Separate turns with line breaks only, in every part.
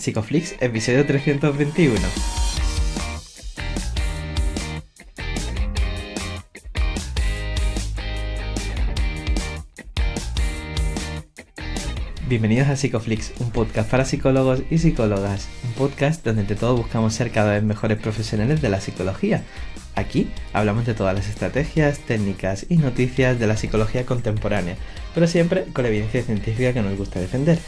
Psicoflix, episodio 321. Bienvenidos a Psicoflix, un podcast para psicólogos y psicólogas, un podcast donde entre todos buscamos ser cada vez mejores profesionales de la psicología. Aquí hablamos de todas las estrategias, técnicas y noticias de la psicología contemporánea, pero siempre con la evidencia científica que nos gusta defender.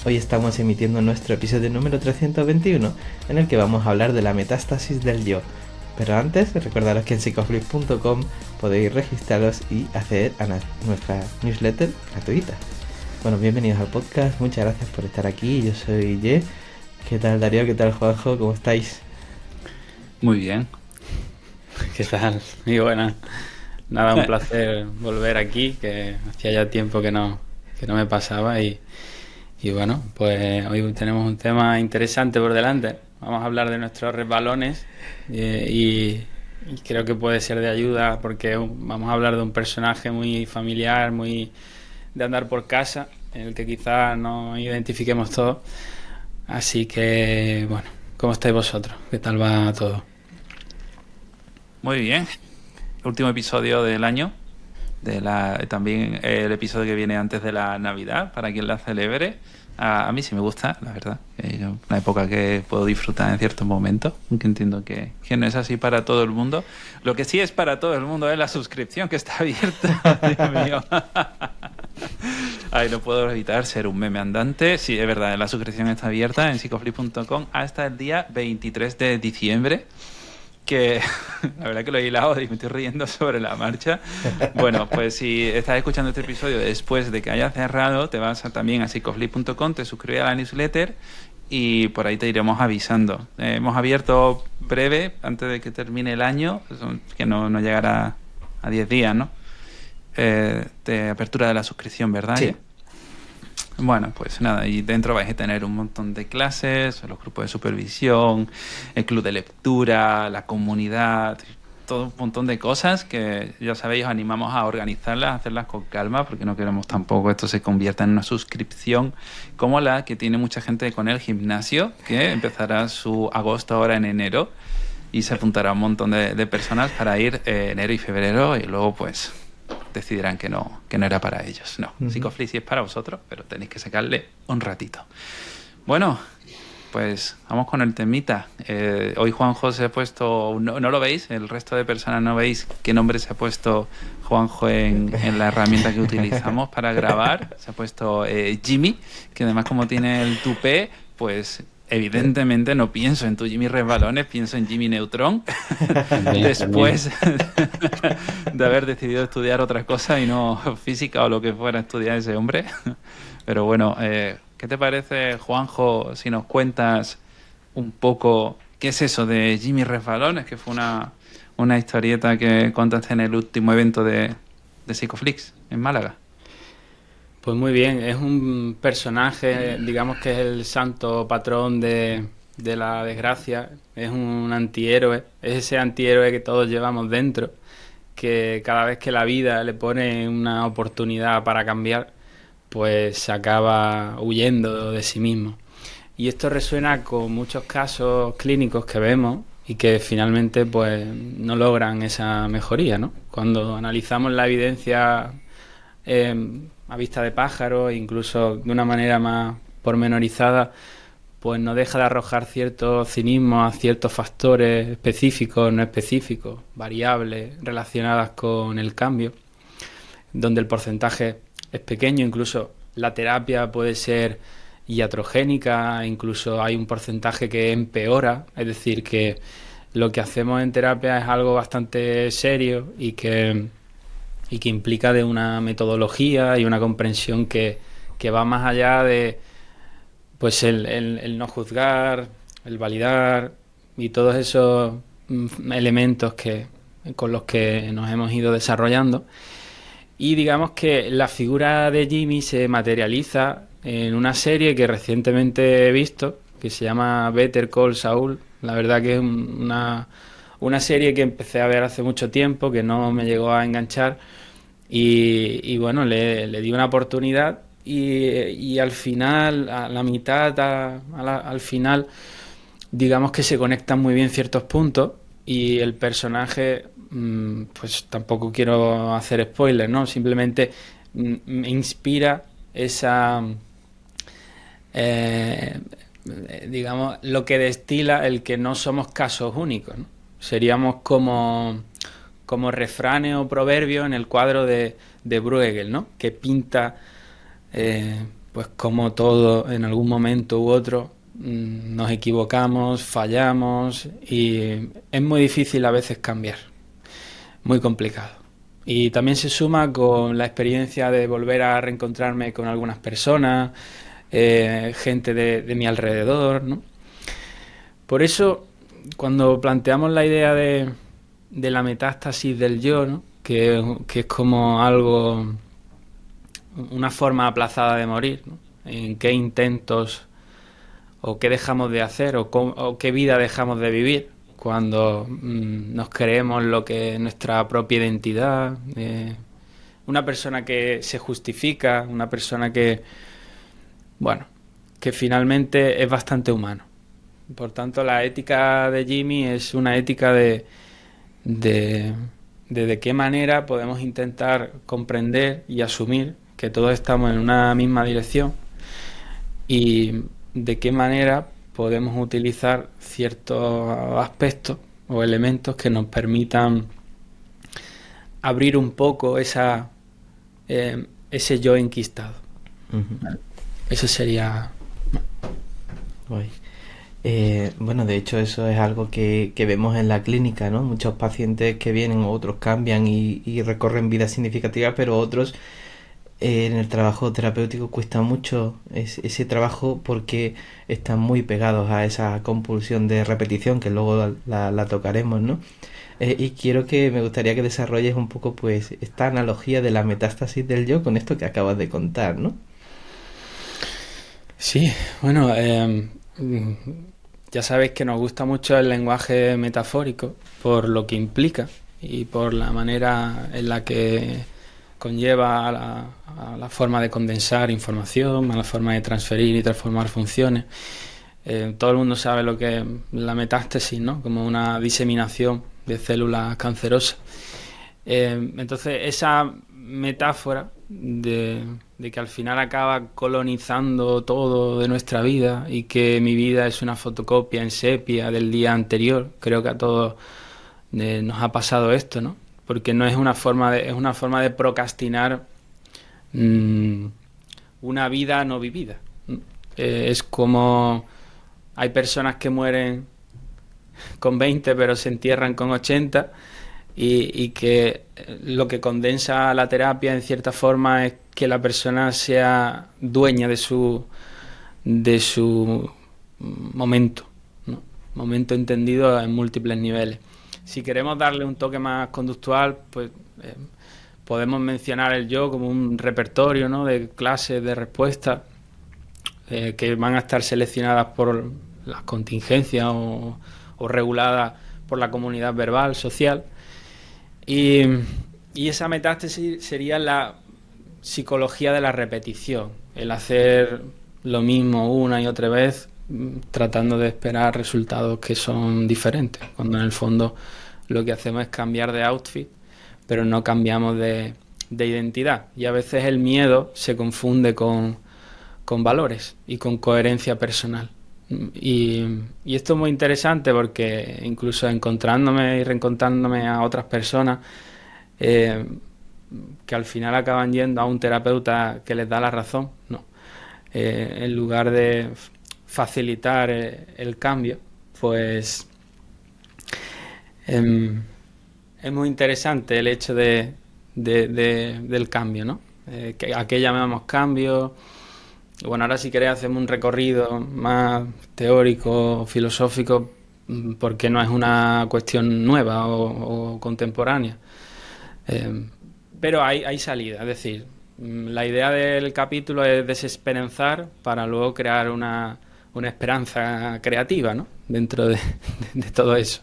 Hoy estamos emitiendo nuestro episodio número 321, en el que vamos a hablar de la metástasis del yo. Pero antes, recordaros que en psicoflix.com podéis registraros y acceder a nuestra newsletter gratuita. Bueno, bienvenidos al podcast, muchas gracias por estar aquí, yo soy Ye. ¿Qué tal Darío? ¿Qué tal Juanjo? ¿Cómo estáis?
Muy bien. ¿Qué tal? Muy buena. Nada, un placer volver aquí, que hacía ya tiempo que no me pasaba y bueno, pues hoy tenemos un tema interesante por delante. Vamos a hablar de nuestros resbalones y creo que puede ser de ayuda porque vamos a hablar de un personaje muy familiar, muy de andar por casa, en el que quizás nos identifiquemos todos. Así que, bueno, ¿cómo estáis vosotros? ¿Qué tal va todo?
Muy bien. Último episodio del año. También el episodio que viene antes de la Navidad, para quien la celebre. A mí sí me gusta, la verdad. Es una época que puedo disfrutar en ciertos momentos, aunque entiendo que no es así para todo el mundo. Lo que sí es para todo el mundo es la suscripción, que está abierta. Dios mío. Ay, no puedo evitar ser un meme andante. Sí, es verdad, la suscripción está abierta en psicoflix.com hasta el día 23 de diciembre. Que la verdad que lo he hilado y me estoy riendo sobre la marcha. Bueno, pues si estás escuchando este episodio después de que haya cerrado, te vas también a psicoflix.com, te suscribes a la newsletter y por ahí te iremos avisando. Hemos abierto breve, antes de que termine el año, que no llegará a 10 días, ¿no? De apertura de la suscripción, ¿verdad?
Sí.
Bueno, pues nada, y dentro vais a tener un montón de clases, los grupos de supervisión, el club de lectura, la comunidad, todo un montón de cosas que ya sabéis, os animamos a organizarlas, a hacerlas con calma, porque no queremos tampoco esto se convierta en una suscripción como la que tiene mucha gente con el gimnasio, que empezará su agosto ahora en enero y se apuntará un montón de personas para ir enero y febrero y luego pues decidirán que no era para ellos. No, Psicoflix sí es para vosotros, pero tenéis que sacarle un ratito. Bueno, pues vamos con el temita. Hoy Juanjo se ha puesto, no lo veis, el resto de personas no veis qué nombre se ha puesto Juanjo en la herramienta que utilizamos para grabar. Se ha puesto Jimmy, que además como tiene el tupé, pues evidentemente no pienso en tu Jimmy Resbalones, pienso en Jimmy Neutron. Después de haber decidido estudiar otra cosa y no física o lo que fuera estudiar ese hombre. Pero bueno, ¿qué te parece, Juanjo, si nos cuentas un poco qué es eso de Jimmy Resbalones, que fue una historieta que contaste en el último evento de Psicoflix en Málaga?
Pues muy bien, es un personaje, digamos que es el santo patrón de la desgracia, es un antihéroe, es ese antihéroe que todos llevamos dentro, que cada vez que la vida le pone una oportunidad para cambiar, pues se acaba huyendo de sí mismo. Y esto resuena con muchos casos clínicos que vemos y que finalmente pues no logran esa mejoría, ¿no? Cuando analizamos la evidencia a vista de pájaro, incluso de una manera más pormenorizada, pues no deja de arrojar cierto cinismo a ciertos factores específicos, no específicos, variables relacionadas con el cambio, donde el porcentaje es pequeño, incluso la terapia puede ser iatrogénica, incluso hay un porcentaje que empeora, es decir, que lo que hacemos en terapia es algo bastante serio y que implica de una metodología y una comprensión que va más allá de pues el no juzgar, el validar y todos esos elementos con los que nos hemos ido desarrollando. Y digamos que la figura de Jimmy se materializa en una serie que recientemente he visto, que se llama Better Call Saul. La verdad que es una serie que empecé a ver hace mucho tiempo, que no me llegó a enganchar y bueno, le di una oportunidad y al final, a la mitad, al final, digamos que se conectan muy bien ciertos puntos y el personaje, pues tampoco quiero hacer spoilers, ¿no? Simplemente me inspira esa, eh, digamos, lo que destila el que no somos casos únicos, ¿no? Seríamos como refranes o proverbios en el cuadro de Bruegel, ¿no? Que pinta, pues como todo en algún momento u otro nos equivocamos, fallamos y es muy difícil a veces cambiar, muy complicado. Y también se suma con la experiencia de volver a reencontrarme con algunas personas, gente de mi alrededor, ¿no? Por eso, cuando planteamos la idea de la metástasis del yo, ¿no? Que es como algo, una forma aplazada de morir, ¿no? En qué intentos o qué dejamos de hacer o qué vida dejamos de vivir cuando nos creemos lo que es nuestra propia identidad, una persona que se justifica, una persona que, bueno, que finalmente es bastante humano. Por tanto, la ética de Jimmy es una ética de qué manera podemos intentar comprender y asumir que todos estamos en una misma dirección y de qué manera podemos utilizar ciertos aspectos o elementos que nos permitan abrir un poco ese yo enquistado.
Uh-huh.
Eso sería...
Uy. Bueno, de hecho eso es algo que vemos en la clínica, ¿no? Muchos pacientes que vienen, otros cambian y recorren vidas significativas, pero otros en el trabajo terapéutico cuesta mucho ese trabajo porque están muy pegados a esa compulsión de repetición que luego la tocaremos, ¿no? Y me gustaría que desarrolles un poco pues esta analogía de la metástasis del yo con esto que acabas de contar, ¿no?
Sí, bueno, ya sabéis que nos gusta mucho el lenguaje metafórico por lo que implica y por la manera en la que conlleva a la forma de condensar información, a la forma de transferir y transformar funciones. Todo el mundo sabe lo que es la metástasis, ¿no? Como una diseminación de células cancerosas. Entonces, esa metáfora de que al final acaba colonizando todo de nuestra vida y que mi vida es una fotocopia en sepia del día anterior, creo que a todos nos ha pasado esto, ¿no? Porque no es una forma es una forma de procrastinar una vida no vivida. Es como hay personas que mueren con 20 pero se entierran con 80 y que lo que condensa la terapia en cierta forma es que la persona sea dueña de su momento, ¿no? Momento entendido en múltiples niveles. Si queremos darle un toque más conductual, pues podemos mencionar el yo como un repertorio, ¿no? De clases de respuestas que van a estar seleccionadas por las contingencias o reguladas por la comunidad verbal, social. Y esa metástasis sería la psicología de la repetición, el hacer lo mismo una y otra vez tratando de esperar resultados que son diferentes, cuando en el fondo lo que hacemos es cambiar de outfit, pero no cambiamos de identidad. Y a veces el miedo se confunde con valores y con coherencia personal. Y esto es muy interesante porque incluso encontrándome y reencontrándome a otras personas que al final acaban yendo a un terapeuta que les da la razón, ¿no? En lugar de facilitar el cambio, pues es muy interesante el hecho del cambio, ¿no? ¿A qué llamamos cambio? Bueno, ahora si queréis hacemos un recorrido más teórico, filosófico, porque no es una cuestión nueva o contemporánea. Pero hay salida, es decir, la idea del capítulo es desesperanzar para luego crear una esperanza creativa, ¿no? Dentro de todo eso.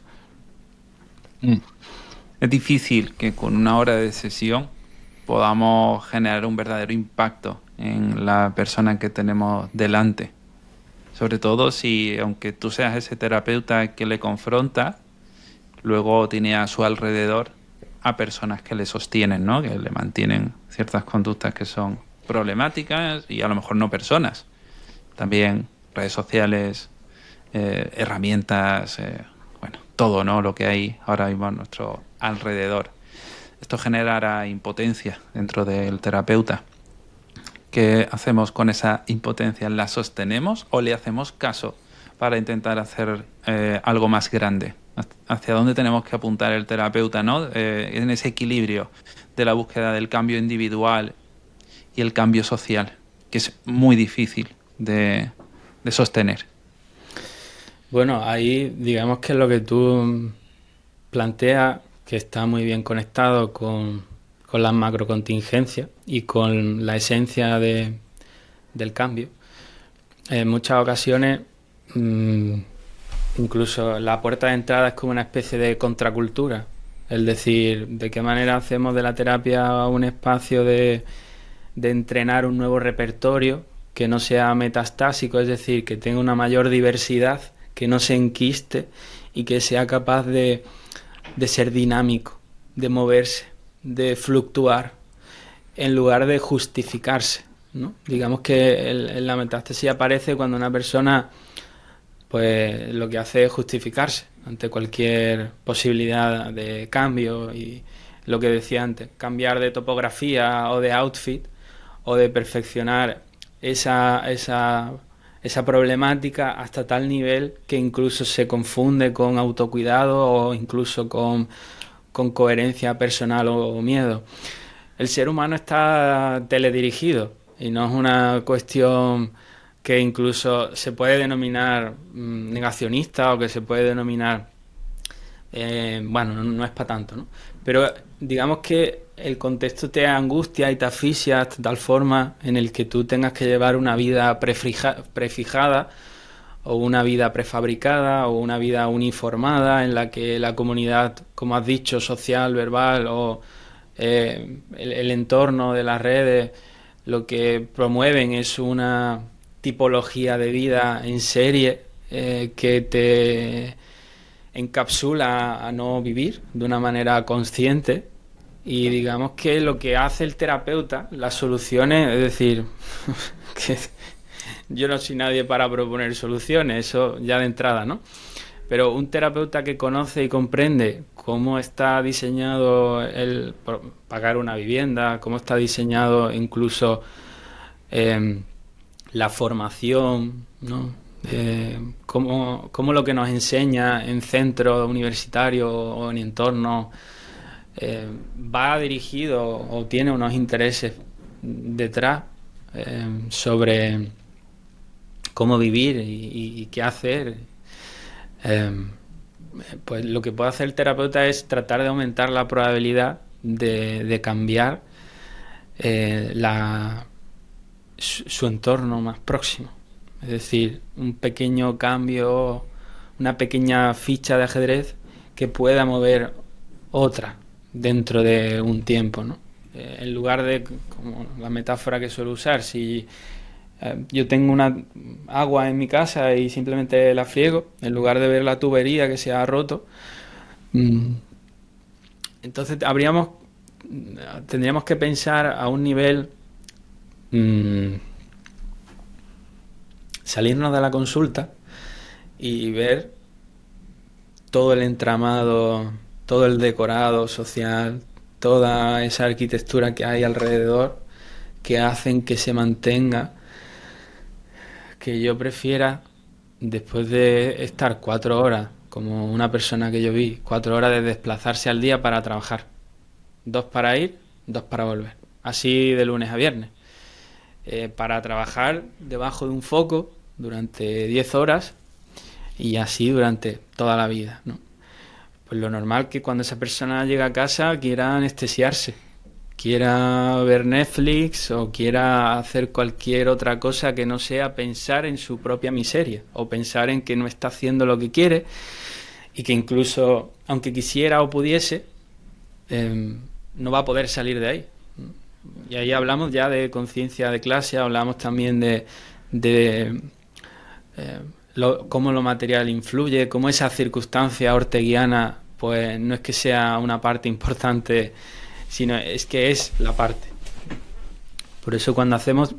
Es difícil que con una hora de sesión podamos generar un verdadero impacto en la persona que tenemos delante. Sobre todo si, aunque tú seas ese terapeuta que le confronta, luego tiene a su alrededor a personas que le sostienen, ¿no? Que le mantienen ciertas conductas que son problemáticas y a lo mejor no personas. También redes sociales, herramientas, bueno, todo, ¿no? Lo que hay ahora mismo a nuestro alrededor. Esto generará impotencia dentro del terapeuta. ¿Qué hacemos con esa impotencia? ¿La sostenemos o le hacemos caso para intentar hacer algo más grande? ¿Hacia dónde tenemos que apuntar el terapeuta, ¿no? En ese equilibrio de la búsqueda del cambio individual y el cambio social, que es muy difícil de sostener.
Bueno, ahí digamos que lo que tú planteas, que está muy bien conectado con las macrocontingencias y con la esencia del cambio. En muchas ocasiones, incluso la puerta de entrada es como una especie de contracultura. Es decir, de qué manera hacemos de la terapia un espacio de entrenar un nuevo repertorio que no sea metastásico, es decir, que tenga una mayor diversidad, que no se enquiste y que sea capaz de ser dinámico, de moverse, de fluctuar, en lugar de justificarse, ¿no? Digamos que la metástasis aparece cuando una persona pues lo que hace es justificarse ante cualquier posibilidad de cambio, y lo que decía antes, cambiar de topografía o de outfit o de perfeccionar esa problemática hasta tal nivel que incluso se confunde con autocuidado o incluso con coherencia personal o miedo. El ser humano está teledirigido y no es una cuestión que incluso se puede denominar negacionista o que se puede denominar bueno, no es para tanto, ¿no? Pero digamos que el contexto te angustia y te asfixia hasta tal forma en el que tú tengas que llevar una vida prefijada o una vida prefabricada o una vida uniformada en la que la comunidad, como has dicho, social, verbal o el entorno de las redes, lo que promueven es una tipología de vida en serie que te encapsula a no vivir de una manera consciente. Y digamos que lo que hace el terapeuta, las soluciones, es decir, que yo no soy nadie para proponer soluciones, eso ya de entrada, ¿no? Pero un terapeuta que conoce y comprende cómo está diseñado el pagar una vivienda, cómo está diseñado incluso la formación, ¿no? Cómo lo que nos enseña en centros universitarios o en entornos va dirigido o tiene unos intereses detrás sobre cómo vivir y qué hacer. Pues lo que puede hacer el terapeuta es tratar de aumentar la probabilidad de cambiar su entorno más próximo. Es decir, un pequeño cambio, una pequeña ficha de ajedrez que pueda mover otra dentro de un tiempo, ¿no? En lugar de, como la metáfora que suelo usar, si yo tengo una agua en mi casa y simplemente la friego, en lugar de ver la tubería que se ha roto, entonces tendríamos que pensar a un nivel, salirnos de la consulta y ver todo el entramado, todo el decorado social, toda esa arquitectura que hay alrededor que hacen que se mantenga, que yo prefiera, después de estar 4 horas, como una persona que yo vi, 4 horas de desplazarse al día para trabajar, 2 para ir, 2 para volver, así de lunes a viernes, para trabajar debajo de un foco durante 10 horas y así durante toda la vida, ¿no? Pues lo normal que cuando esa persona llega a casa quiera anestesiarse, quiera ver Netflix o quiera hacer cualquier otra cosa que no sea pensar en su propia miseria o pensar en que no está haciendo lo que quiere y que incluso, aunque quisiera o pudiese, no va a poder salir de ahí. Y ahí hablamos ya de conciencia de clase, hablamos también de cómo lo material influye, cómo esa circunstancia orteguiana pues no es que sea una parte importante, sino es que es la parte. Por eso cuando hacemos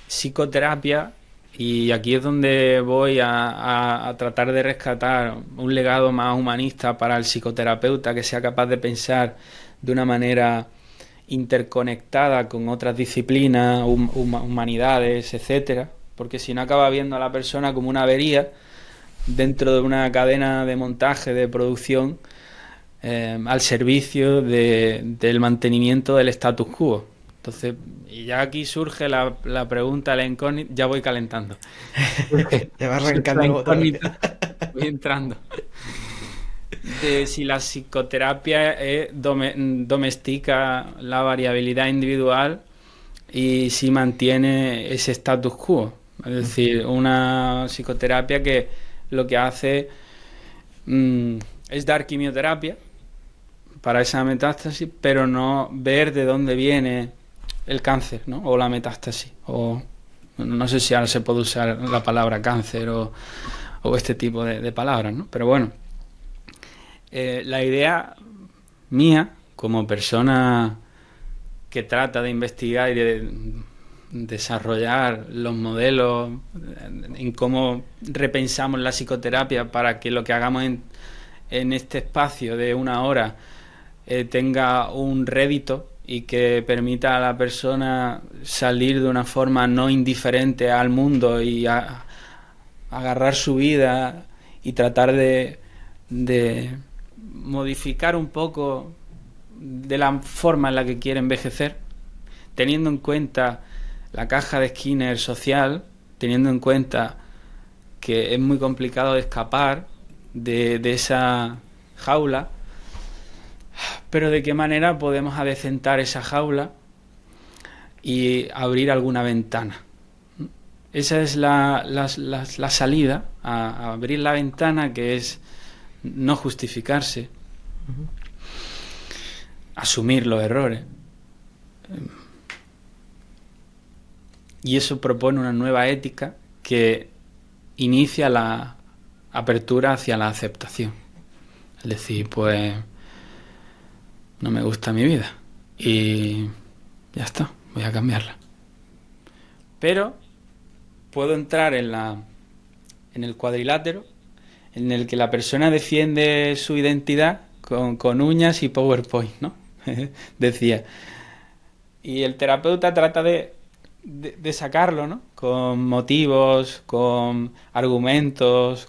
psicoterapia, y aquí es donde voy a tratar de rescatar un legado más humanista para el psicoterapeuta, que sea capaz de pensar de una manera interconectada con otras disciplinas, humanidades, etcétera, porque si no acaba viendo a la persona como una avería dentro de una cadena de montaje, de producción, al servicio del mantenimiento del status quo. Entonces, y ya aquí surge la pregunta, la incógnita, ya voy calentando.
Ya va arrancando el motor.
Voy entrando. De si la psicoterapia domestica la variabilidad individual y si mantiene ese status quo. Es decir, una psicoterapia que lo que hace es dar quimioterapia para esa metástasis, pero no ver de dónde viene el cáncer, ¿no? O la metástasis. O no sé si ahora se puede usar la palabra cáncer o este tipo de palabras, ¿no? Pero bueno, la idea mía como persona que trata de investigar y de desarrollar los modelos en cómo repensamos la psicoterapia para que lo que hagamos en este espacio de una hora tenga un rédito y que permita a la persona salir de una forma no indiferente al mundo y agarrar su vida y tratar de modificar un poco de la forma en la que quiere envejecer, teniendo en cuenta la caja de Skinner social, teniendo en cuenta que es muy complicado escapar de esa jaula, pero de qué manera podemos adecentar esa jaula y abrir alguna ventana. Esa es la salida, a abrir la ventana, que es no justificarse, asumir los errores. Y eso propone una nueva ética que inicia la apertura hacia la aceptación. Es decir, pues no me gusta mi vida y ya está, voy a cambiarla. Pero puedo entrar en el cuadrilátero en el que la persona defiende su identidad con uñas y PowerPoint, ¿no? Decía. Y el terapeuta trata de sacarlo, ¿no? Con motivos, con argumentos,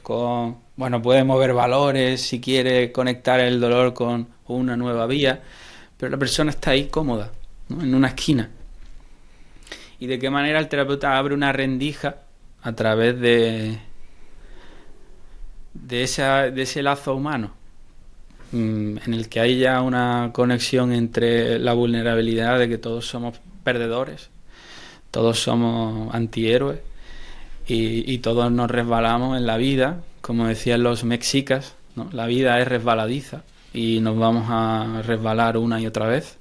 bueno, puede mover valores si quiere conectar el dolor con una nueva vía, pero la persona está ahí cómoda, ¿no? En una esquina. Y de qué manera el terapeuta abre una rendija a través de ese lazo humano, en el que hay ya una conexión entre la vulnerabilidad de que todos somos perdedores, todos somos antihéroes y todos nos resbalamos en la vida, como decían los mexicas, ¿no? La vida es resbaladiza y nos vamos a resbalar una y otra vez,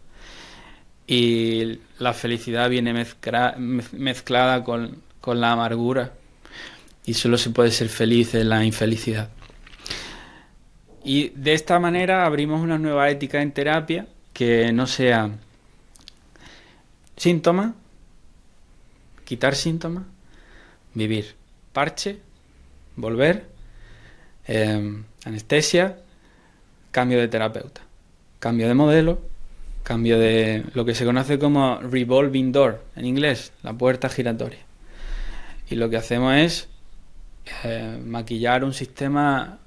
y la felicidad viene mezclada con la amargura, y solo se puede ser feliz en la infelicidad. Y de esta manera abrimos una nueva ética en terapia que no sea síntomas, quitar síntomas, vivir, parche, volver, anestesia, cambio de terapeuta, cambio de modelo, cambio de lo que se conoce como revolving door en inglés, la puerta giratoria. Y lo que hacemos es maquillar un sistema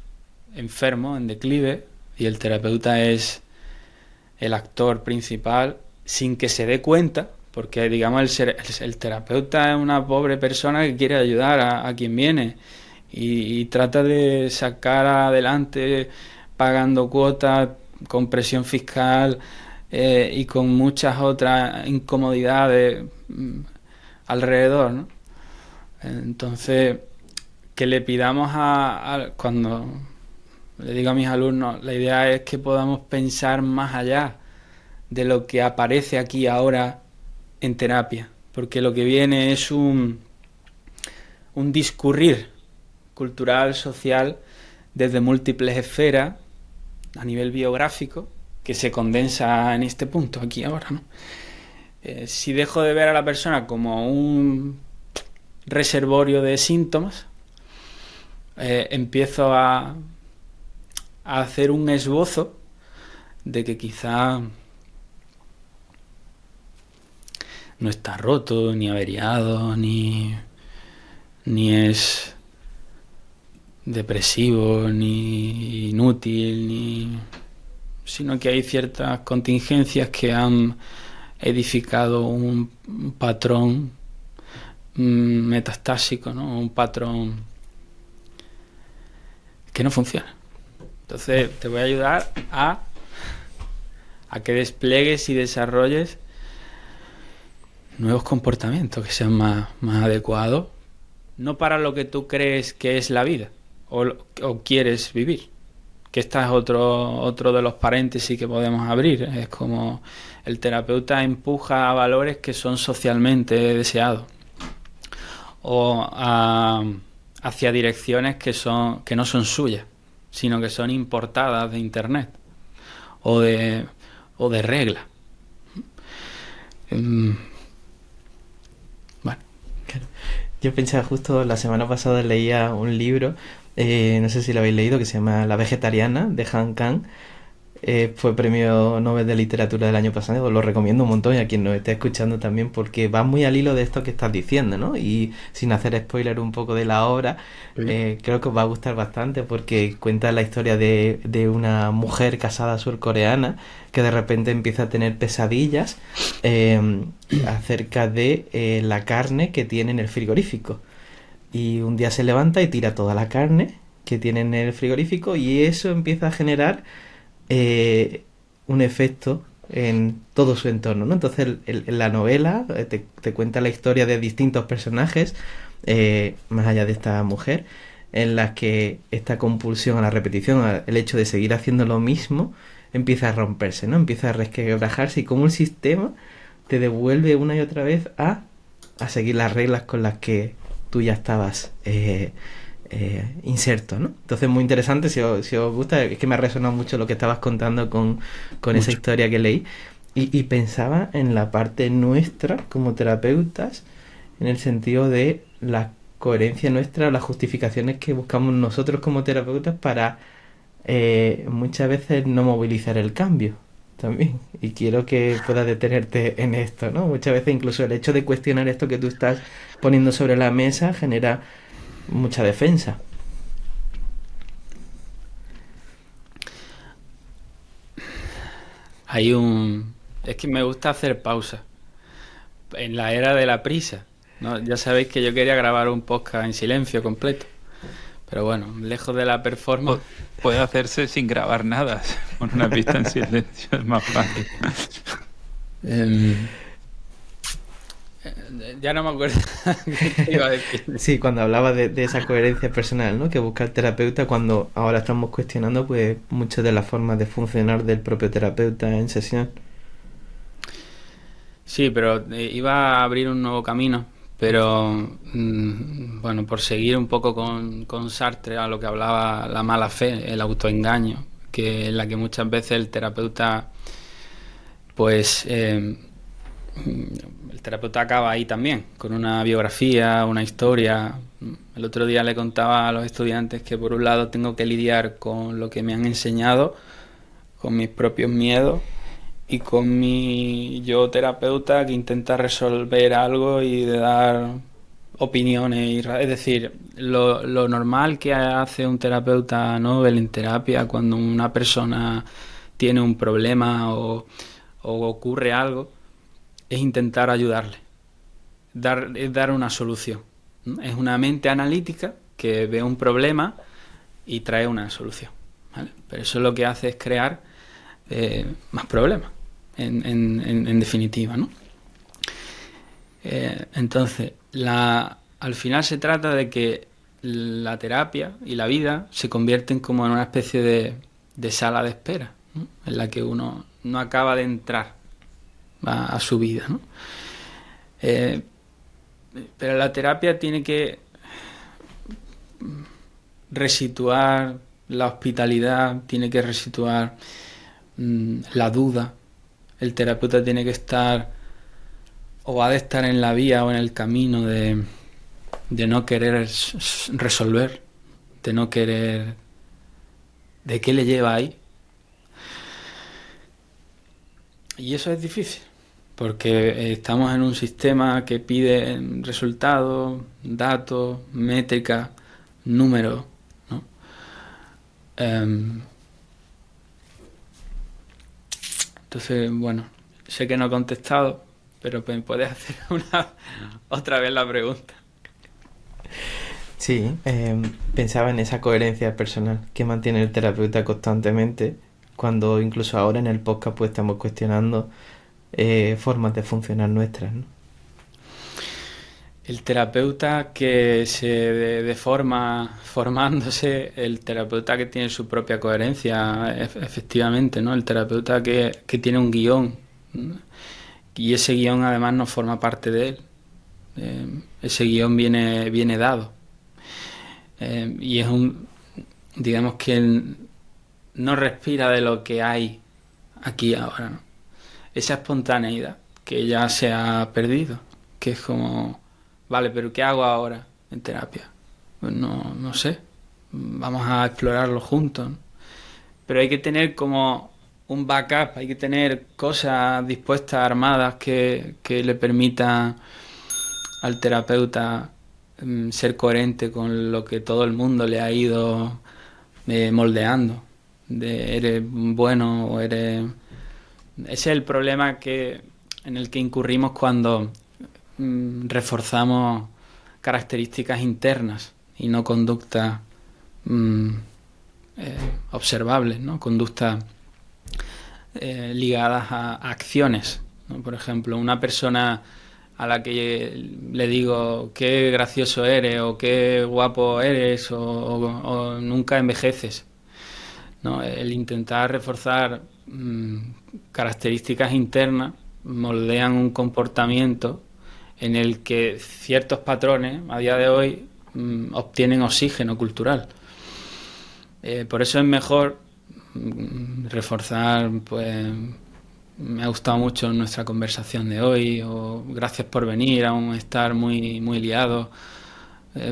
enfermo, en declive, y el terapeuta es el actor principal sin que se dé cuenta, porque digamos el terapeuta es una pobre persona que quiere ayudar a quien viene y trata de sacar adelante pagando cuotas, con presión fiscal y con muchas otras incomodidades alrededor, ¿no? Entonces, que le pidamos cuando le digo a mis alumnos, la idea es que podamos pensar más allá de lo que aparece aquí ahora en terapia, porque lo que viene es un discurrir cultural, social, desde múltiples esferas, a nivel biográfico, que se condensa en este punto, aquí ahora, ¿no? Si dejo de ver a la persona como un reservorio de síntomas, empiezo a hacer un esbozo de que quizá no está roto, ni averiado, ni es depresivo, ni inútil, sino que hay ciertas contingencias que han edificado un patrón metastásico, ¿no? Un patrón que no funciona. Entonces te voy a ayudar a que despliegues y desarrolles nuevos comportamientos que sean más adecuados, no para lo que tú crees que es la vida o quieres vivir, que esta es otro de los paréntesis que podemos abrir. Es como el terapeuta empuja a valores que son socialmente deseados o hacia direcciones que no son suyas, sino que son importadas de internet o de reglas.
Bueno, claro. Yo pensaba justo la semana pasada leía un libro, no sé si lo habéis leído, que se llama La vegetariana, de Han Kang. Fue premio Nobel de Literatura del año pasado. Os lo recomiendo un montón, y a quien nos esté escuchando también, porque va muy al hilo de esto que estás diciendo, ¿no? Y sin hacer spoiler un poco de la obra, creo que os va a gustar bastante, porque cuenta la historia de una mujer casada surcoreana que de repente empieza a tener pesadillas acerca de la carne que tiene en el frigorífico. Y un día se levanta y tira toda la carne que tiene en el frigorífico, y eso empieza a generar un efecto en todo su entorno, ¿no? Entonces en la novela te cuenta la historia de distintos personajes, más allá de esta mujer, en las que esta compulsión a la repetición, el hecho de seguir haciendo lo mismo, empieza a romperse, ¿no? Empieza a resquebrajarse, y como el sistema te devuelve una y otra vez a seguir las reglas con las que tú ya estabas inserto, ¿no? Entonces, muy interesante. Si os gusta, es que me ha resonado mucho lo que estabas contando con esa historia que leí, y pensaba en la parte nuestra como terapeutas, en el sentido de la coherencia nuestra, las justificaciones que buscamos nosotros como terapeutas para muchas veces no movilizar el cambio también. Y quiero que puedas detenerte en esto, ¿no? Muchas veces incluso el hecho de cuestionar esto que tú estás poniendo sobre la mesa genera mucha defensa.
Es que me gusta hacer pausas en la era de la prisa, ¿no? Ya sabéis que yo quería grabar un podcast en silencio completo, pero bueno, lejos de la performance.
Puede hacerse sin grabar nada, con una pista en silencio, es más fácil.
Ya no me acuerdo qué iba a decir.
Sí, cuando hablaba de esa coherencia personal, ¿no?, que busca el terapeuta, cuando ahora estamos cuestionando pues muchas de las formas de funcionar del propio terapeuta en sesión.
Sí, pero iba a abrir un nuevo camino, pero bueno, por seguir un poco con Sartre, a lo que hablaba la mala fe, el autoengaño, que en la que muchas veces el terapeuta pues el terapeuta acaba ahí también, con una biografía, una historia. El otro día le contaba a los estudiantes que por un lado tengo que lidiar con lo que me han enseñado, con mis propios miedos, y con mi yo terapeuta que intenta resolver algo y de dar opiniones. Es decir, lo normal que hace un terapeuta Nobel en terapia cuando una persona tiene un problema o ocurre algo, es intentar ayudarle, dar una solución. Es una mente analítica que ve un problema y trae una solución, ¿vale? Pero eso lo que hace es crear más problemas, en definitiva, ¿no? Entonces, al final se trata de que la terapia y la vida se convierten como en una especie de sala de espera, ¿no?, en la que uno no acaba de entrar a su vida, ¿no? Eh, pero la terapia tiene que resituar la hospitalidad, tiene que resituar la duda. El terapeuta tiene que estar o ha de estar en la vía o en el camino de no querer resolver, de no querer... ¿De qué le lleva ahí? Y eso es difícil, porque estamos en un sistema que pide resultados, datos, métricas, números, ¿no? Entonces, bueno, sé que no he contestado, pero me puedes hacer otra vez la pregunta.
Sí, pensaba en esa coherencia personal que mantiene el terapeuta constantemente, cuando incluso ahora en el podcast pues estamos cuestionando formas de funcionar nuestras, ¿no?
El terapeuta que se deforma formándose, el terapeuta que tiene su propia coherencia, efectivamente, ¿no? El terapeuta que tiene un guión, ¿no? Y ese guión además no forma parte de él. Ese guión viene dado. Y es digamos que no respira de lo que hay aquí ahora, ¿no? Esa espontaneidad que ya se ha perdido, que es como... Vale, pero ¿qué hago ahora en terapia? Pues no sé. Vamos a explorarlo juntos, ¿no? Pero hay que tener como un backup, hay que tener cosas dispuestas, armadas, que le permitan al terapeuta ser coherente con lo que todo el mundo le ha ido moldeando. De eres bueno o eres... Ese es el problema en el que incurrimos cuando... reforzamos características internas y no conductas observables, ¿no? Conductas ligadas a acciones, ¿no? Por ejemplo, una persona a la que le digo qué gracioso eres o qué guapo eres o nunca envejeces, ¿no? El intentar reforzar características internas moldean un comportamiento en el que ciertos patrones a día de hoy obtienen oxígeno cultural. Por eso es mejor reforzar, pues me ha gustado mucho nuestra conversación de hoy, o gracias por venir, aún estar muy, muy liado,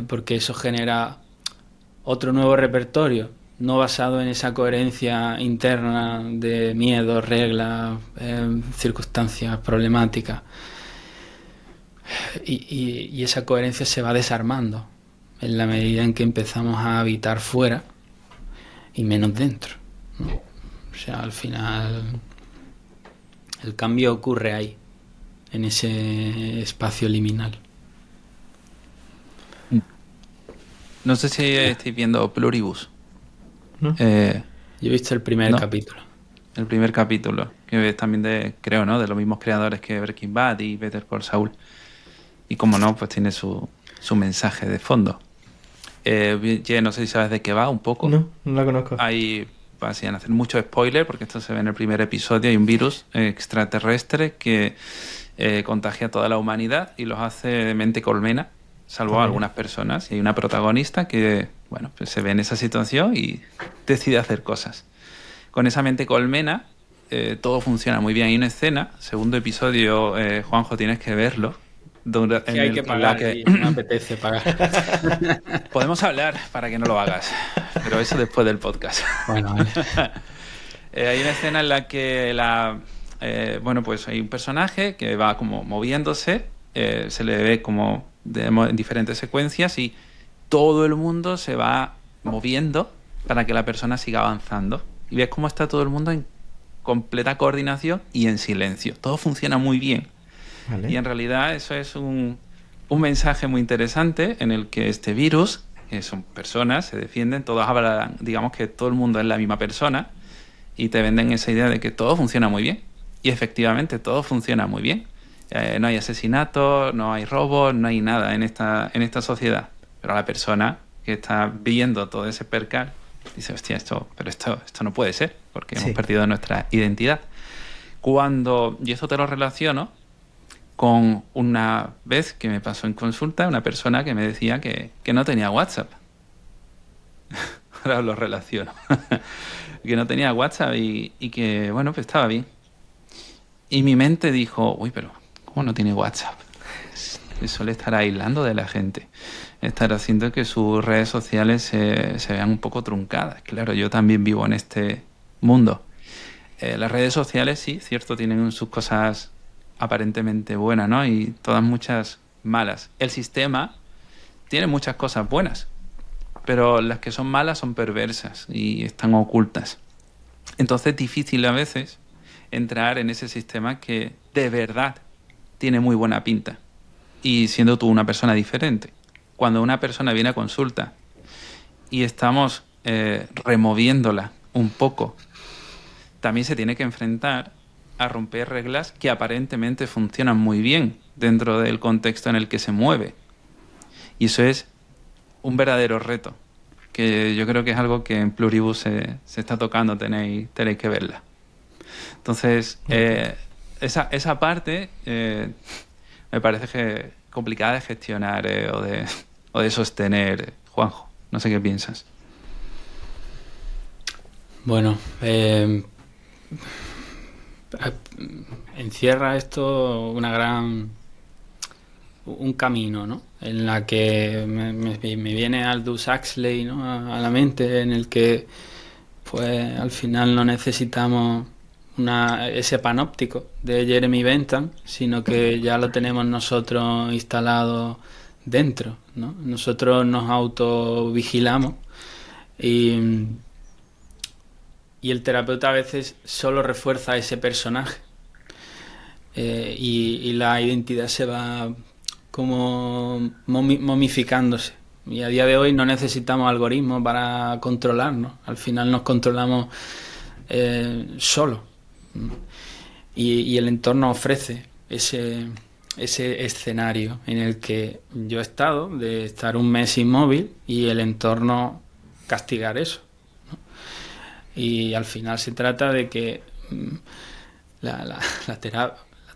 porque eso genera otro nuevo repertorio, no basado en esa coherencia interna de miedos, reglas, circunstancias problemáticas. Y esa coherencia se va desarmando en la medida en que empezamos a habitar fuera y menos dentro, ¿no? O sea, al final el cambio ocurre ahí, en ese espacio liminal.
No sé si estáis viendo Pluribus.
¿No?
Yo he visto el primer capítulo.
El primer capítulo, que es también creo, ¿no? De los mismos creadores que Breaking Bad y Better Call Saul. Y como no, pues tiene su mensaje de fondo. No sé si sabes de qué va un poco.
No la conozco.
Hay, sin hacer mucho spoiler, porque esto se ve en el primer episodio, hay un virus extraterrestre que contagia a toda la humanidad y los hace de mente colmena, salvo a algunas personas. Y hay una protagonista que, bueno, pues se ve en esa situación y decide hacer cosas. Con esa mente colmena todo funciona muy bien. Hay una escena, segundo episodio, Juanjo, tienes que verlo.
Que hay que pagar, y no me apetece pagar.
Podemos hablar para que no lo hagas, pero eso después del podcast.
Bueno, vale.
Hay una escena en la que pues hay un personaje que va como moviéndose, se le ve como en diferentes secuencias y todo el mundo se va moviendo para que la persona siga avanzando. Y ves cómo está todo el mundo en completa coordinación y en silencio. Todo funciona muy bien. Vale. Y en realidad eso es un mensaje muy interesante en el que este virus, que son personas, se defienden, todos hablan, digamos que todo el mundo es la misma persona y te venden esa idea de que todo funciona muy bien. Y efectivamente todo funciona muy bien. No hay asesinatos, no hay robos, no hay nada en esta sociedad. Pero la persona que está viendo todo ese percal dice, hostia, esto no puede ser, porque hemos perdido nuestra identidad. Y esto te lo relaciono con una vez que me pasó en consulta una persona que me decía que no tenía WhatsApp. Ahora lo relaciono. Que no tenía WhatsApp y que, bueno, pues estaba bien. Y mi mente dijo, uy, pero ¿cómo no tiene WhatsApp? Eso le estará aislando de la gente. Estará haciendo que sus redes sociales se vean un poco truncadas. Claro, yo también vivo en este mundo. Las redes sociales, sí, cierto, tienen sus cosas aparentemente buenas, ¿no? Y todas muchas malas. El sistema tiene muchas cosas buenas, pero las que son malas son perversas y están ocultas. Entonces es difícil a veces entrar en ese sistema que de verdad tiene muy buena pinta. Y siendo tú una persona diferente. Cuando una persona viene a consulta y estamos removiéndola un poco, también se tiene que enfrentar a romper reglas que aparentemente funcionan muy bien dentro del contexto en el que se mueve. Y eso es un verdadero reto, que yo creo que es algo que en Pluribus se está tocando, tenéis que verla. Entonces, esa parte me parece que complicada de gestionar o de sostener. Juanjo, no sé qué piensas.
Bueno, encierra esto un camino, ¿no? En la que me viene Aldous Huxley, ¿no? a la mente, en el que pues al final no necesitamos ese panóptico de Jeremy Bentham, sino que ya lo tenemos nosotros instalado dentro, ¿no? Nosotros nos autovigilamos y el terapeuta a veces solo refuerza ese personaje y la identidad se va como momificándose. Y a día de hoy no necesitamos algoritmos para controlarnos. Al final nos controlamos solos. Y el entorno ofrece ese escenario en el que yo he estado, de estar un mes inmóvil y el entorno castigar eso, ¿no? Y al final se trata de que la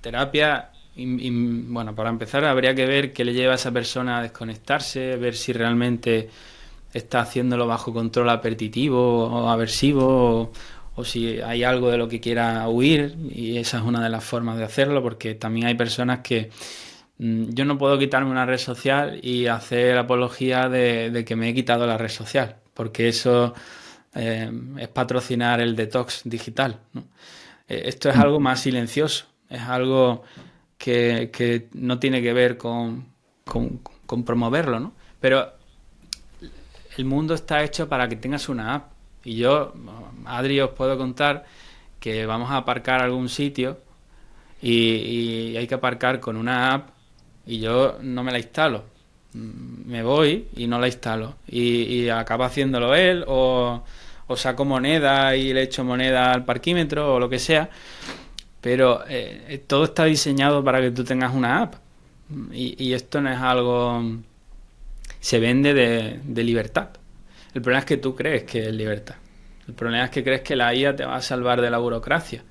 terapia, bueno, para empezar habría que ver qué le lleva a esa persona a desconectarse, ver si realmente está haciéndolo bajo control apetitivo o aversivo o si hay algo de lo que quiera huir, y esa es una de las formas de hacerlo, porque también hay personas que yo no puedo quitarme una red social y hacer apología de que me he quitado la red social, porque eso es patrocinar el detox digital, ¿no? Esto es algo más silencioso, es algo que no tiene que ver con promoverlo, ¿no? Pero el mundo está hecho para que tengas una app. Y yo, Adri, os puedo contar que vamos a aparcar a algún sitio y hay que aparcar con una app y yo no me la instalo. Me voy y no la instalo. Y acaba haciéndolo él o saco moneda y le echo moneda al parquímetro o lo que sea. Pero todo está diseñado para que tú tengas una app. Y esto no es algo... Se vende de libertad. El problema es que tú crees que es libertad. El problema es que crees que la IA te va a salvar de la burocracia.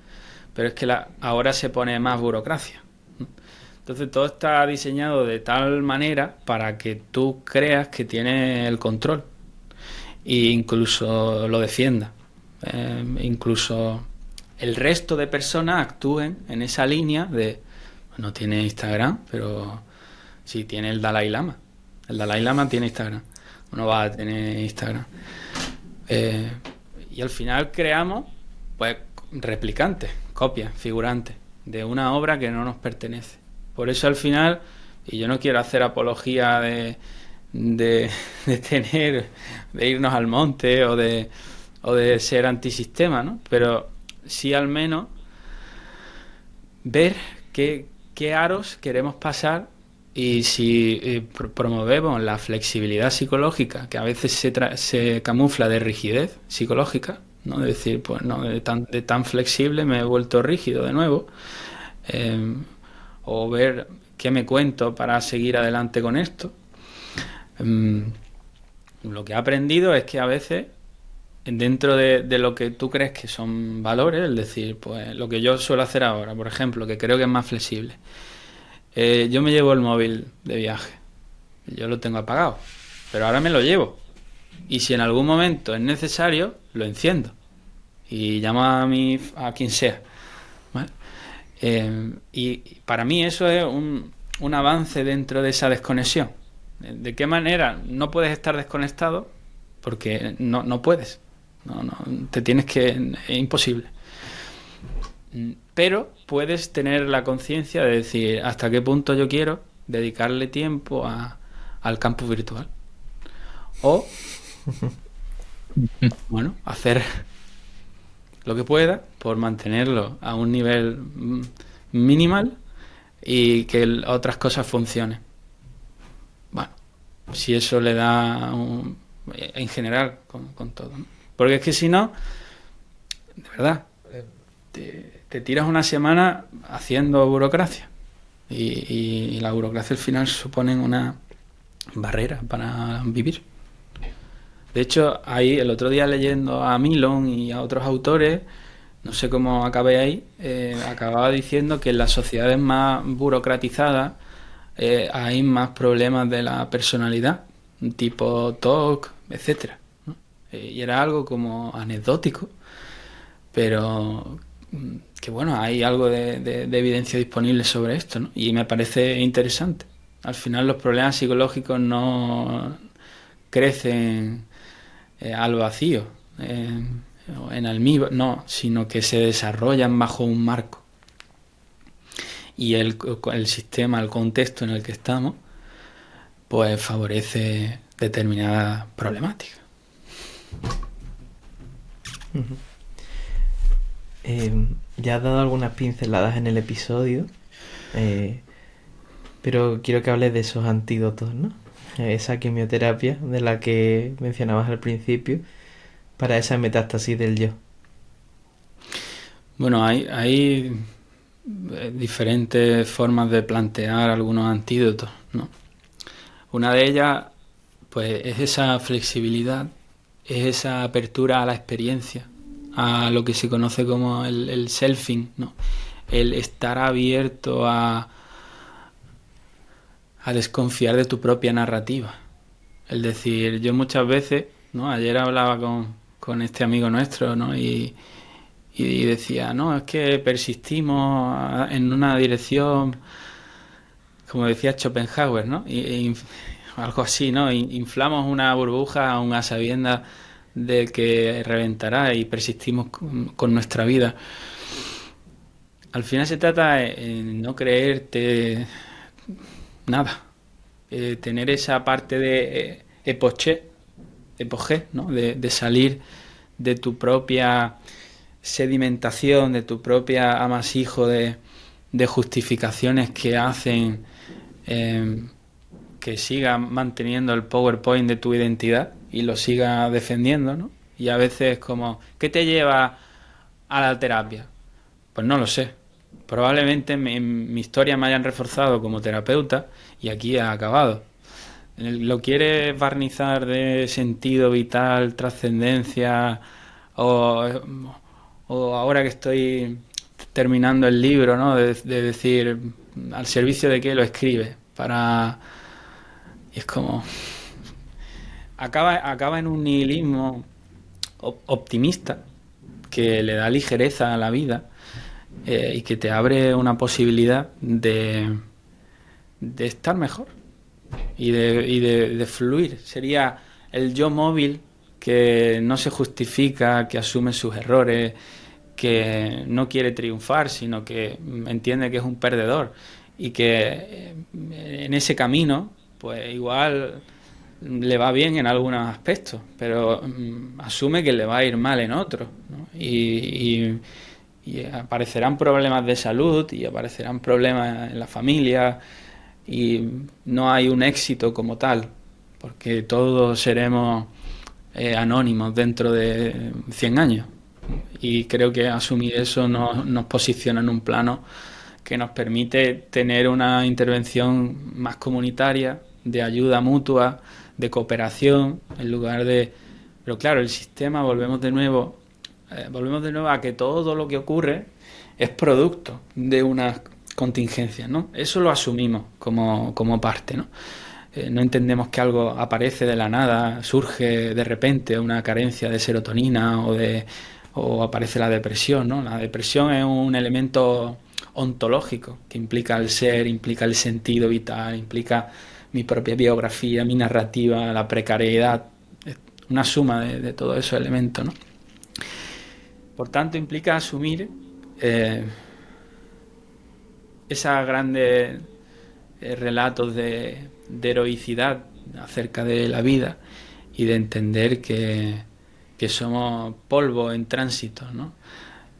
Pero es que ahora se pone más burocracia. Entonces todo está diseñado de tal manera para que tú creas que tienes el control. E incluso lo defiendas. Incluso el resto de personas actúen en esa línea de... No tiene Instagram, pero sí tiene el Dalai Lama. El Dalai Lama tiene Instagram. No va a tener Instagram. Y al final creamos pues replicantes, copias, figurantes de una obra que no nos pertenece. Por eso al final, y yo no quiero hacer apología de irnos al monte o de ser antisistema, ¿no? Pero sí al menos ver qué aros queremos pasar. Y si promovemos la flexibilidad psicológica, que a veces se camufla de rigidez psicológica, ¿no? De decir, pues no, de tan flexible me he vuelto rígido de nuevo, o ver qué me cuento para seguir adelante con esto. Lo que he aprendido es que a veces, dentro de lo que tú crees que son valores, es decir, pues lo que yo suelo hacer ahora, por ejemplo, que creo que es más flexible, Yo me llevo el móvil de viaje. Yo lo tengo apagado. Pero ahora me lo llevo. Y si en algún momento es necesario, lo enciendo. Y llamo a quien sea. ¿Vale? Y para mí eso es un avance dentro de esa desconexión. ¿De qué manera no puedes estar desconectado? Porque no puedes. No, te tienes que... Es imposible. Pero puedes tener la conciencia de decir hasta qué punto yo quiero dedicarle tiempo al campus virtual. O, bueno, hacer lo que pueda por mantenerlo a un nivel minimal y que otras cosas funcionen. Bueno, si eso le da en general con todo, ¿no? Porque es que si no, de verdad, te tiras una semana haciendo burocracia y la burocracia al final supone una barrera para vivir. De hecho, ahí el otro día leyendo a Milon y a otros autores, no sé cómo acabé ahí, acababa diciendo que en las sociedades más burocratizadas hay más problemas de la personalidad, tipo TOC, etcétera, ¿no? Y era algo como anecdótico, pero que bueno, hay algo de evidencia disponible sobre esto, ¿no? Y me parece interesante. Al final los problemas psicológicos no crecen al vacío, en almíbar, no, sino que se desarrollan bajo un marco. Y el sistema, el contexto en el que estamos, pues favorece determinadas problemáticas.
Ya has dado algunas pinceladas en el episodio, pero quiero que hables de esos antídotos, ¿no? Esa quimioterapia de la que mencionabas al principio para esa metástasis del yo.
Bueno, hay diferentes formas de plantear algunos antídotos, ¿no? Una de ellas, pues, es esa flexibilidad, es esa apertura a la experiencia, a lo que se conoce como el selfing, ¿no? El estar abierto a desconfiar de tu propia narrativa. Es decir, yo muchas veces, ¿no? Ayer hablaba con este amigo nuestro, ¿no? Y decía, no, es que persistimos en una dirección, como decía Schopenhauer, ¿no? Y algo así, ¿no? Inflamos una burbuja aún a sabiendas de que reventará y persistimos con nuestra vida. Al final se trata en no creerte nada. Tener esa parte de epogé, ¿no? De salir de tu propia sedimentación, de tu propia amasijo de justificaciones que hacen que siga manteniendo el PowerPoint de tu identidad y lo siga defendiendo, ¿no? Y a veces como, ¿qué te lleva a la terapia? Pues no lo sé. Probablemente en mi historia me hayan reforzado como terapeuta y aquí ha acabado. ¿Lo quieres barnizar de sentido vital, trascendencia o ahora que estoy terminando el libro, ¿no? De decir, ¿al servicio de qué lo escribe? Y es como... Acaba en un nihilismo optimista que le da ligereza a la vida y que te abre una posibilidad de estar mejor y de fluir. Sería el yo móvil que no se justifica, que asume sus errores, que no quiere triunfar, sino que entiende que es un perdedor y que en ese camino, pues igual le va bien en algunos aspectos, pero asume que le va a ir mal en otros, ¿no? Y aparecerán problemas de salud y aparecerán problemas en la familia y no hay un éxito como tal, porque todos seremos anónimos dentro de 100 años. Y creo que asumir eso nos posiciona en un plano que nos permite tener una intervención más comunitaria, de ayuda mutua, de cooperación, en lugar de... Pero claro, el sistema, volvemos de nuevo a que todo lo que ocurre es producto de unas contingencias, ¿no? Eso lo asumimos como parte, ¿no? No entendemos que algo aparece de la nada, surge de repente una carencia de serotonina o aparece la depresión, ¿no? La depresión es un elemento ontológico que implica el ser, implica el sentido vital, implica mi propia biografía, mi narrativa, la precariedad, una suma de todos esos elementos, ¿no? Por tanto, implica asumir esos grandes relatos de heroicidad acerca de la vida y de entender que somos polvo en tránsito, ¿no?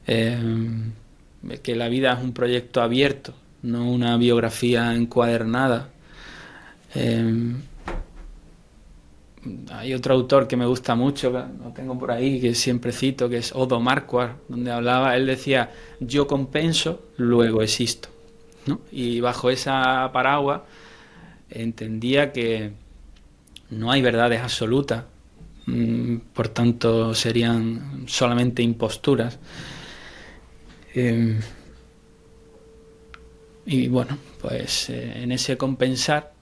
Que la vida es un proyecto abierto, no una biografía encuadernada. Hay otro autor que me gusta mucho, lo tengo por ahí, que siempre cito, que es Odo Marquardt, donde él decía, yo compenso, luego existo, ¿no? Y bajo esa paraguas entendía que no hay verdades absolutas, por tanto serían solamente imposturas. Y bueno, pues en ese compensar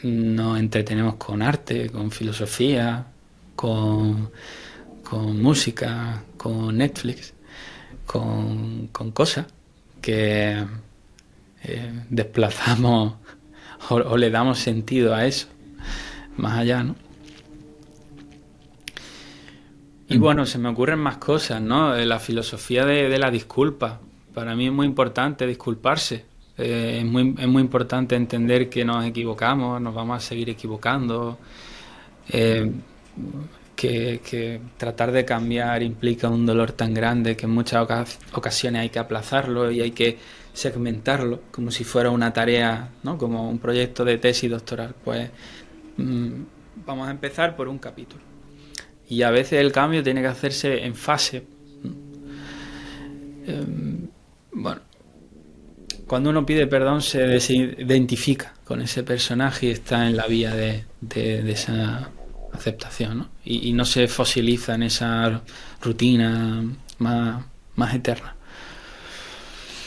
nos entretenemos con arte, con filosofía, con música, con Netflix, con cosas que desplazamos o le damos sentido a eso, más allá, ¿no? Y bueno, se me ocurren más cosas, ¿no? La filosofía de la disculpa. Para mí es muy importante disculparse. Es muy importante entender que nos equivocamos, nos vamos a seguir equivocando. Que tratar de cambiar implica un dolor tan grande que en muchas ocasiones hay que aplazarlo y hay que segmentarlo como si fuera una tarea, ¿no? Como un proyecto de tesis doctoral. Pues vamos a empezar por un capítulo. Y a veces el cambio tiene que hacerse en fase. Bueno, cuando uno pide perdón se identifica con ese personaje y está en la vía de esa aceptación, ¿no? Y no se fosiliza en esa rutina más eterna.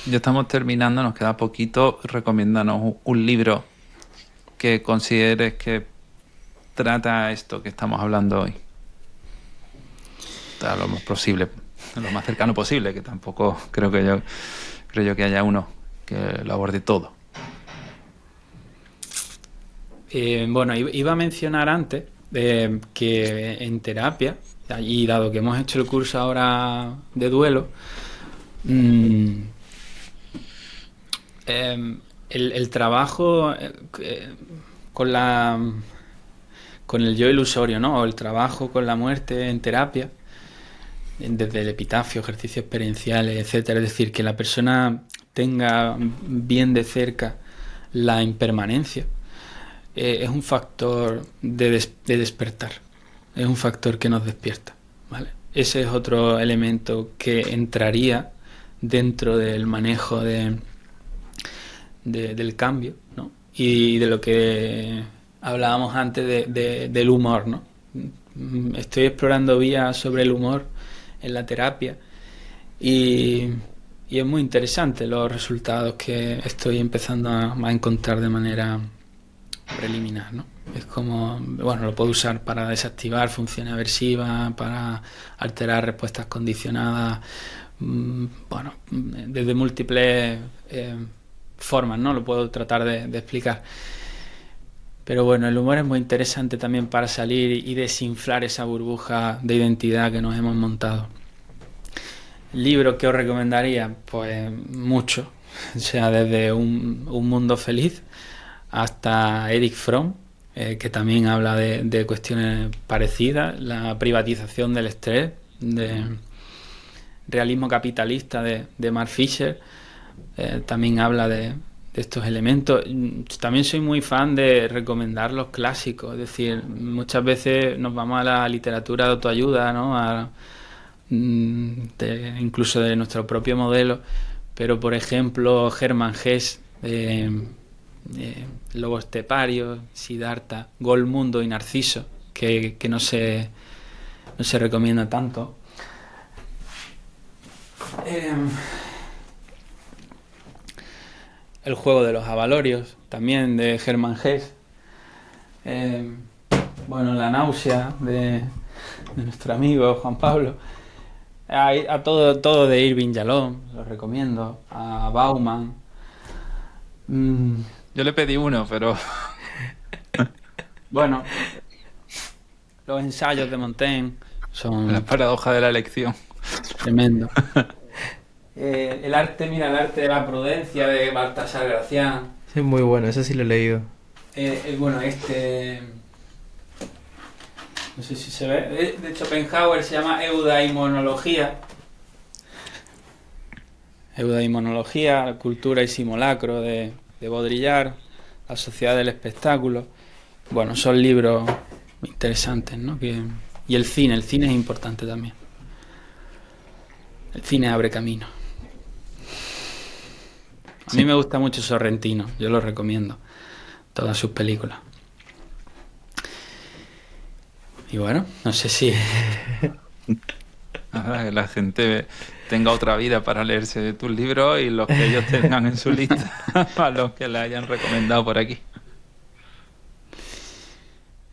Ya estamos terminando, nos queda poquito. Recomiéndanos un libro que consideres que trata esto que estamos hablando hoy. Lo más posible, lo más cercano posible, que tampoco creo yo que haya uno que lo aborde todo.
Bueno, iba a mencionar antes que en terapia, y dado que hemos hecho el curso ahora de duelo, el trabajo con el yo ilusorio, ¿no? O el trabajo con la muerte en terapia, desde el epitafio, ejercicios experienciales, etcétera, es decir, que la persona tenga bien de cerca la impermanencia, es un factor de despertar, es un factor que nos despierta, ¿vale? Ese es otro elemento que entraría dentro del manejo del cambio, ¿no? Y de lo que hablábamos antes del humor, ¿no? Estoy explorando vías sobre el humor en la terapia y es muy interesante los resultados que estoy empezando a encontrar de manera preliminar, ¿no? Es como, bueno, lo puedo usar para desactivar funciones aversivas, para alterar respuestas condicionadas, bueno, desde múltiples formas, ¿no? Lo puedo tratar de explicar. Pero bueno, el humor es muy interesante también para salir y desinflar esa burbuja de identidad que nos hemos montado. ¿Libros que os recomendaría? Pues mucho. O sea, desde un mundo feliz hasta Erich Fromm, que también habla de cuestiones parecidas, la privatización del estrés, de realismo capitalista de Mark Fisher, también habla de estos elementos. También soy muy fan de recomendar los clásicos, es decir, muchas veces nos vamos a la literatura de autoayuda, ¿no? Incluso de nuestro propio modelo, pero por ejemplo Hermann Hesse, Lobo Estepario, Siddhartha, Gol, Mundo y Narciso, que no se recomienda tanto. El juego de los avalorios, también de Hermann Hesse. Bueno, La náusea de nuestro amigo Juan Pablo. A todo de Irving Yalom, lo recomiendo. A Bauman.
Yo le pedí uno, pero...
Bueno, los ensayos de Montaigne son...
La paradoja de la elección.
Tremendo. El arte de la prudencia de Baltasar Gracián.
Sí, muy bueno, eso sí lo he leído.
Bueno, no sé si se ve, de Schopenhauer, se llama Eudaimonología. Eudaimonología, cultura y simulacro de Baudrillard, La sociedad del espectáculo. Bueno, son libros interesantes, ¿no? Y el cine es importante también. El cine abre camino. A mí me gusta mucho Sorrentino, yo lo recomiendo, todas sus películas. Y bueno, no sé si...
Ahora que la gente tenga otra vida para leerse tus libros y los que ellos tengan en su lista a los que le hayan recomendado por aquí.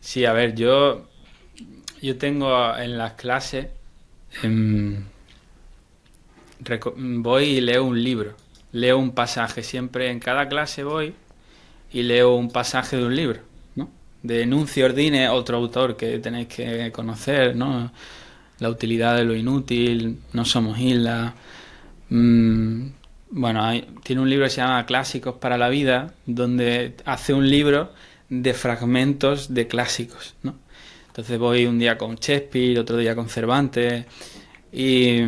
Sí, a ver, yo tengo en las clases, voy y leo un libro, leo un pasaje, siempre en cada clase voy y leo un pasaje de un libro, ¿no? De Nuncio Ordine, otro autor que tenéis que conocer, ¿no? La utilidad de lo inútil, No somos islas. Bueno, tiene un libro que se llama Clásicos para la vida, donde hace un libro de fragmentos de clásicos, ¿no? Entonces voy un día con Shakespeare, otro día con Cervantes, y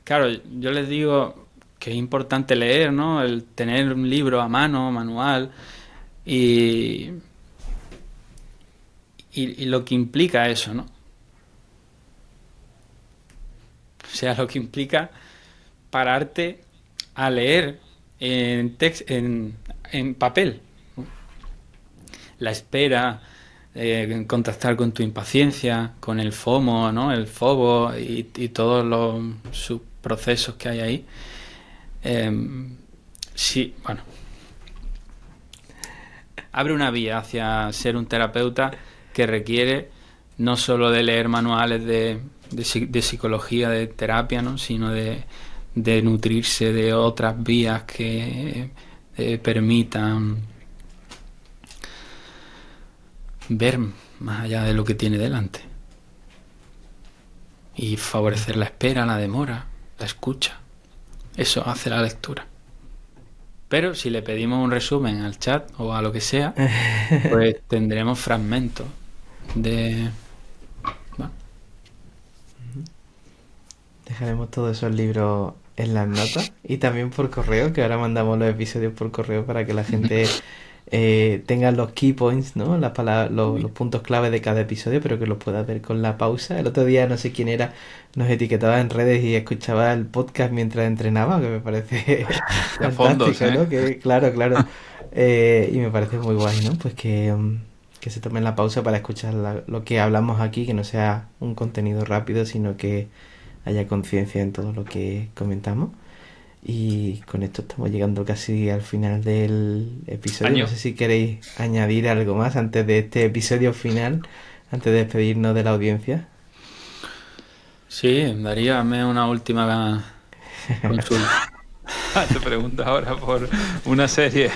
claro, yo les digo que es importante leer, ¿no? El tener un libro a mano, manual, y lo que implica eso, ¿no? O sea, lo que implica pararte a leer en papel. La espera, contactar con tu impaciencia, con el FOMO, ¿no? El FOBO y todos los subprocesos que hay ahí. Sí, bueno. Abre una vía hacia ser un terapeuta que requiere no solo de leer manuales de psicología, de terapia, ¿no? Sino de nutrirse de otras vías que permitan ver más allá de lo que tiene delante y favorecer la espera, la demora, la escucha. Eso hace la lectura. Pero si le pedimos un resumen al chat o a lo que sea, pues tendremos fragmentos de... Bueno.
Dejaremos todos esos libros en las notas y también por correo, que ahora mandamos los episodios por correo para que la gente tenga los key points, ¿no? Las palabras, los puntos clave de cada episodio, pero que los pueda ver con la pausa. El otro día no sé quién era, nos etiquetaba en redes y escuchaba el podcast mientras entrenaba, que me parece fantástico,
fondos, ¿eh?
¿no? Que, claro. Y me parece muy guay, ¿no? Pues que se tomen la pausa para escuchar lo que hablamos aquí, que no sea un contenido rápido, sino que haya conciencia en todo lo que comentamos. Y con esto estamos llegando casi al final del episodio. No sé si queréis añadir algo más antes de este episodio final, antes de despedirnos de la audiencia.
Sí, daríame una última consulta.
Te pregunto ahora por una serie.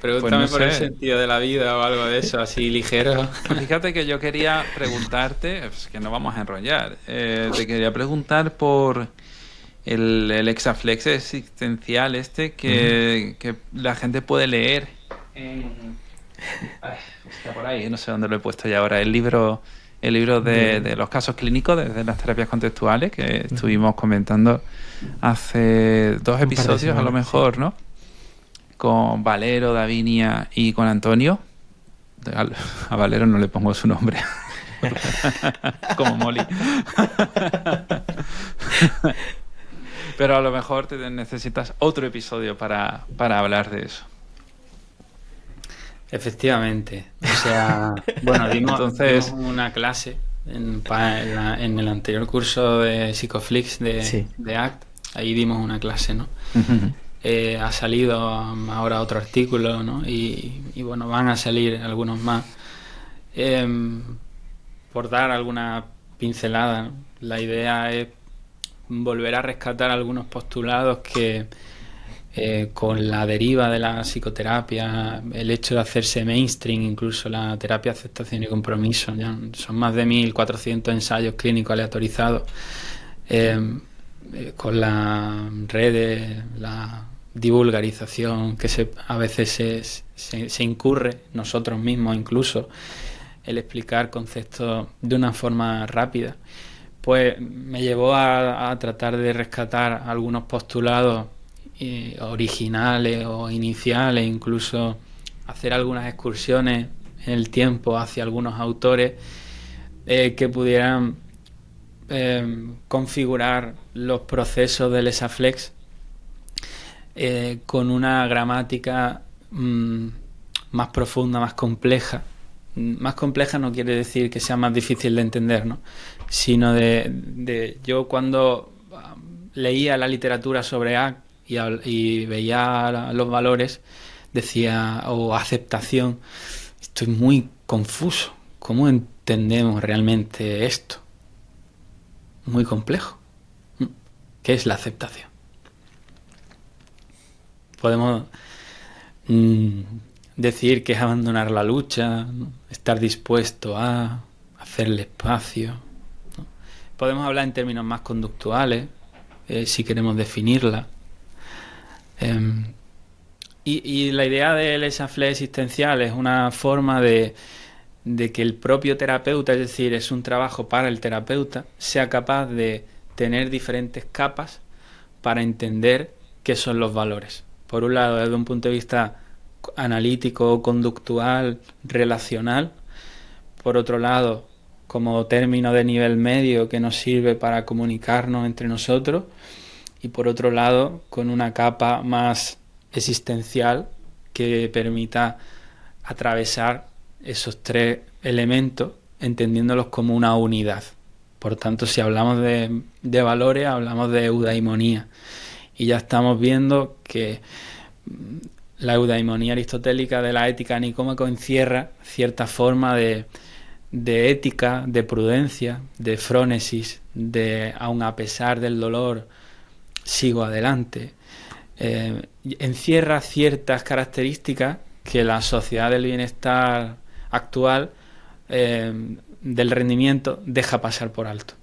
Pregúntame
pues no
por el
sé.
sentido de la vida o algo de eso, así ligero.
Fíjate que yo quería preguntarte, pues que no vamos a enrollar, te quería preguntar por el exaflex existencial que la gente puede leer está por ahí, no sé dónde lo he puesto ya ahora, el libro de los casos clínicos de las terapias contextuales que estuvimos comentando hace 2 episodios a lo mejor, ¿no? Con Valero, Davinia y con Antonio. A Valero no le pongo su nombre. Como Molly. Pero a lo mejor necesitas otro episodio para hablar de eso.
Efectivamente. O sea, bueno, dimos una clase en el anterior curso de Psicoflix de ACT, ahí dimos una clase, ¿no? Ha salido ahora otro artículo, ¿no? Y bueno, van a salir algunos más. Por dar alguna pincelada, ¿no? La idea es volver a rescatar algunos postulados que con la deriva de la psicoterapia, el hecho de hacerse mainstream, incluso la terapia de aceptación y compromiso, ya son más de 1.400 ensayos clínicos aleatorizados, con las redes, la divulgarización que a veces se incurre, nosotros mismos incluso, el explicar conceptos de una forma rápida, pues me llevó a tratar de rescatar algunos postulados originales o iniciales, incluso hacer algunas excursiones en el tiempo hacia algunos autores que pudieran configurar los procesos del ESAFLEX con una gramática más profunda, más compleja. Más compleja no quiere decir que sea más difícil de entender, ¿no? Sino yo cuando leía la literatura sobre ACT y veía los valores, decía, aceptación, estoy muy confuso. ¿Cómo entendemos realmente esto? Muy complejo. ¿Qué es la aceptación? Podemos decir que es abandonar la lucha, ¿no? Estar dispuesto a hacerle espacio, ¿no? Podemos hablar en términos más conductuales, si queremos definirla. Y la idea del ESAFLEX existencial es una forma de que el propio terapeuta, es decir, es un trabajo para el terapeuta, sea capaz de tener diferentes capas para entender qué son los valores. Por un lado, desde un punto de vista analítico, conductual, relacional. Por otro lado, como término de nivel medio que nos sirve para comunicarnos entre nosotros. Y por otro lado, con una capa más existencial que permita atravesar esos tres elementos, entendiéndolos como una unidad. Por tanto, si hablamos de valores, hablamos de eudaimonía. Y ya estamos viendo que la eudaimonía aristotélica de la ética nicómaco encierra cierta forma de ética, de prudencia, de frónesis, de aun a pesar del dolor, sigo adelante. Encierra ciertas características que la sociedad del bienestar actual, del rendimiento, deja pasar por alto.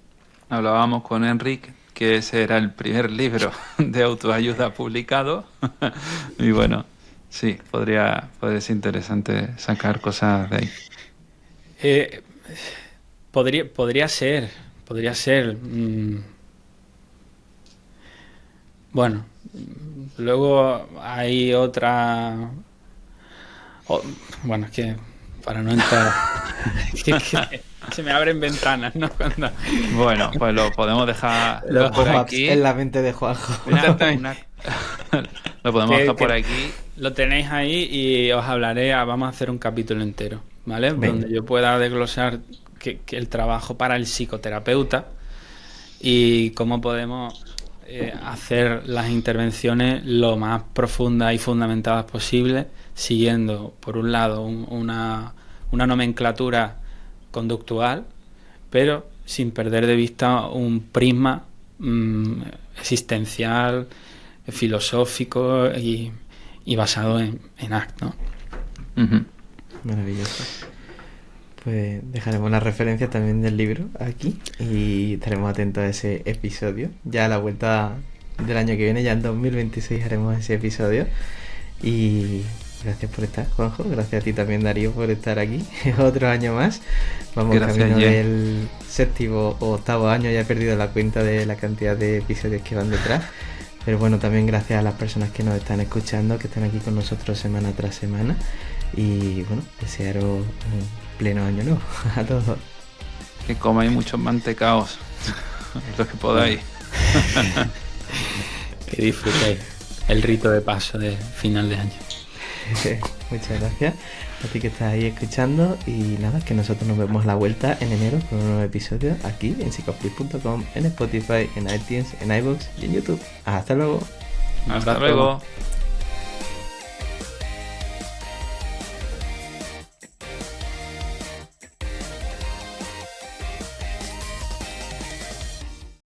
Hablábamos con Enrique que ese era el primer libro de autoayuda publicado y bueno, sí, podría ser interesante sacar cosas de ahí.
Podría ser. Bueno, luego hay otra... bueno, es que para no entrar... se me abren ventanas, ¿no?
Bueno, pues lo podemos dejar
por aquí. En la mente de Juanjo.
Lo podemos dejar por aquí.
Lo tenéis ahí y os hablaré, vamos a hacer un capítulo entero, ¿vale?
Venga.
Donde yo pueda desglosar que el trabajo para el psicoterapeuta y cómo podemos hacer las intervenciones lo más profundas y fundamentadas posible, siguiendo, por un lado, una nomenclatura conductual, pero sin perder de vista un prisma existencial, filosófico y basado en ACT, ¿no?
Uh-huh.
Maravilloso. Pues dejaremos la referencia también del libro aquí y estaremos atentos a ese episodio. Ya a la vuelta del año que viene, ya en 2026, haremos ese episodio. Y gracias por estar, Juanjo. Gracias a ti también, Darío, por estar aquí otro año más. Vamos camino del 7º o 8º año, ya he perdido la cuenta de la cantidad de episodios que van detrás. Pero bueno, también gracias a las personas que nos están escuchando, que están aquí con nosotros semana tras semana. Y bueno, desearos un pleno año nuevo a todos.
Que comáis muchos mantecaos, los que podáis.
Que disfrutéis el rito de paso de final de año.
Muchas gracias. a ti que estás ahí escuchando. Y nada, que nosotros nos vemos a la vuelta en enero con un nuevo episodio aquí en psicoflip.com, en Spotify, en iTunes, en iVoox y en YouTube. Hasta luego.
Hasta luego.